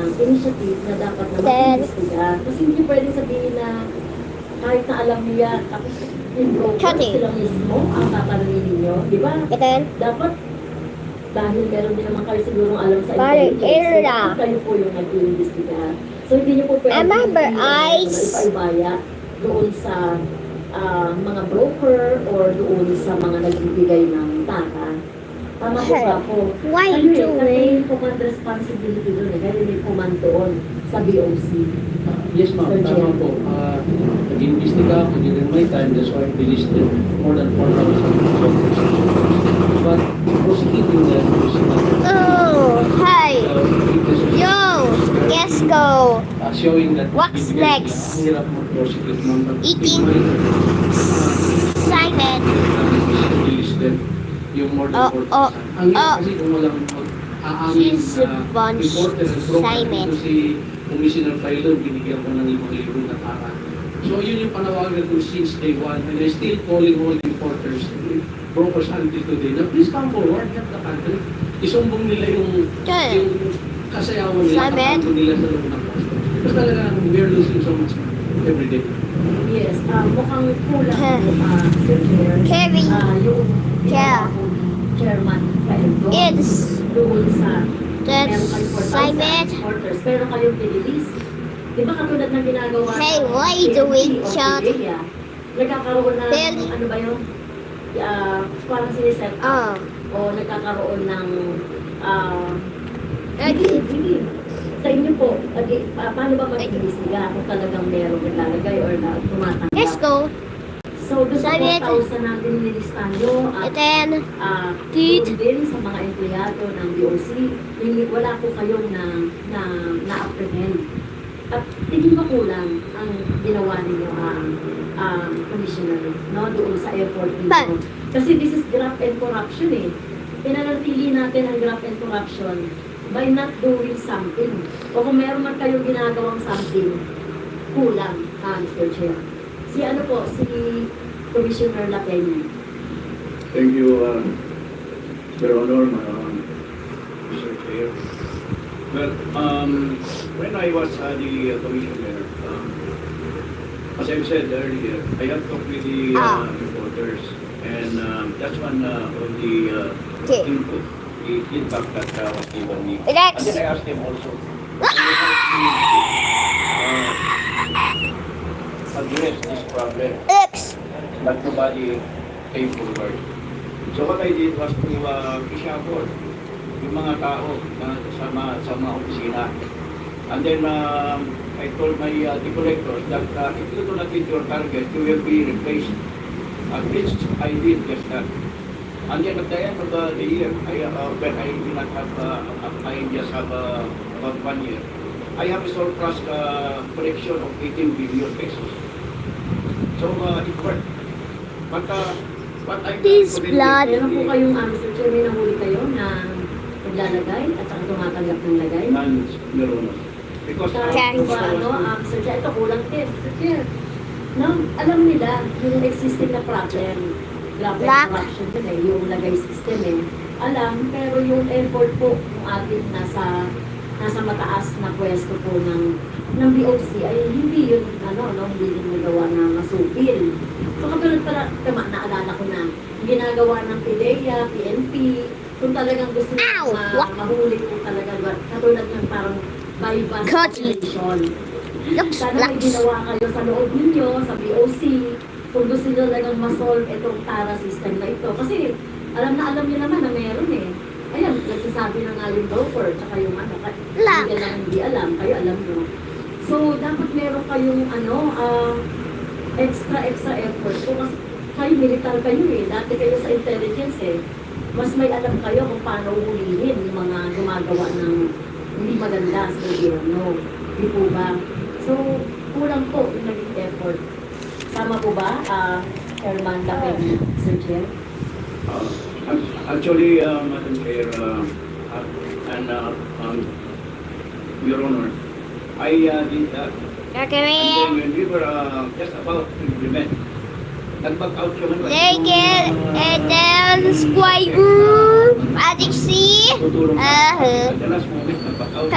initiative na dapat na mag-investiga. Kasi hindi pwedeng sabihin na kahit na alam niyo yan, tapos yung broker sila mismo ang tatanungin ninyo. Di ba? Dapat, dahil meron din naman kayo sigurong alam sa intelligence, so kayo po yung nag-iimbestiga. So hindi niyo po pwede ipaibaya doon sa mga broker or doon sa mga nagbibigay ng data. Tama po ba po? Kayo yung command responsibility doon eh. Kayo yung command doon sa BOC. Yes, ma'am. Tama po. Nag-imbestiga ako during my time. That's why I listed more than 4,000 software. But prosecuting that was Let's go. Showing that What's next? Hirap mag-prosecute, ma'am. Eating Simon. Listed yung more than 4,000. Ang hirap kasi kung walang aangin She's a bunch reporter and broker Simon. dito si Commissioner Filon, binigyan ko ng 5,000 na tara. So yun yung panawagan ko since day one, and I still calling all the reporters, brokers until today, na please come forward, help the country. Isumbong nila yung kasayawan nila, kapanto nila sa loob ng customs. Because talagang we're losing so much every day. Yes, mukhang kulang po, Sir Chair. Carry. Yung chairman Paendo. It's Doon sa that's Simon. supporters. Pero kayong piniliis. Di ba katulad ng ginagawa Hey, ng why you doing, PNP o Chad? PDEA, nagkakaroon ng, Billy. ano ba yun? Parang siniset up. O nagkakaroon ng hindi. Sa inyo po, paano ba mag-imbestiga kung talagang merong naglalagay or na tumatanggap? Let's go. So, doon sa 4,000 natin nilistahan nyo, at And then doon din sa mga empleyado ng BOC, wala po kayong na-apprehend. At hindi ba kulang ang ginawa ninyo commissioner, no, doon sa effort ninyo? Kasi this is graft and corruption eh. Pinanatili natin ang graft and corruption by not doing something. O kung meron man kayong ginagawang something, kulang, Mr. Chair. Si Commissioner Lapena. Thank you, Mr. Honor, Mr. Chair. Well, when I was the commissioner, as I said earlier, I have talked with the reporters, and that's one of the input, the feedback that was given me. Relax. And then I asked them also, address this problem, but nobody came forward. So what I did was to ishafor yung mga tao na sa mga opisina. And then I told my the collectors that if you do not hit your target, you will be replaced. Which I did just that. And then at the end of the year, when I do not have, I just have about 1 year, I have a surplus collection of 18 billion pesos. So it worked. But I This blood. Meron po kayong, Mr. Chair, may nahuli kayo na naglalagay at saka tumatanggap ng lagay? None, meron. Because Kahit po ba, Mr. Chair, ito kulang din, Mr. Chair. No, alam nila yung existing na problem. Grabe corruption din eh, yung lagay system eh. Alam, pero yung effort po yung ating nasa mataas na pwesto po ng BOC ay hindi yun, hindi yun nagawa na masupil. So katulad pala, naalala ko na, ginagawa ng PDEA, PNP, kung talagang gusto nyo mahuli po talaga, katulad ng parang bypass operation. Sana may ginawa kayo sa loob ninyo, sa BOC, kung gusto nyo talagang masolve itong TARA system na ito. Kasi alam nyo naman na meron eh. Ayan, nagsasabi na nga yung broker, tsaka yung hindi ka lang hindi alam, kayo alam nyo. So, dapat meron kayong extra effort. So, kasi kayo militar kayo eh, dati kayo sa intelligence eh. Mas may alam kayo kung paano ulihin yung mga gumagawa ng hindi maganda sa gobyerno. Di po ba? So, kulang po yung naging effort. Tama po ba, Chairman Lapena, Sir Chair? Actually, Madam Chair, and Your Honor, I did that. And then when we were just about to implement, nag-back out yung and then squire. Adik si. At the last moment, nag-back out.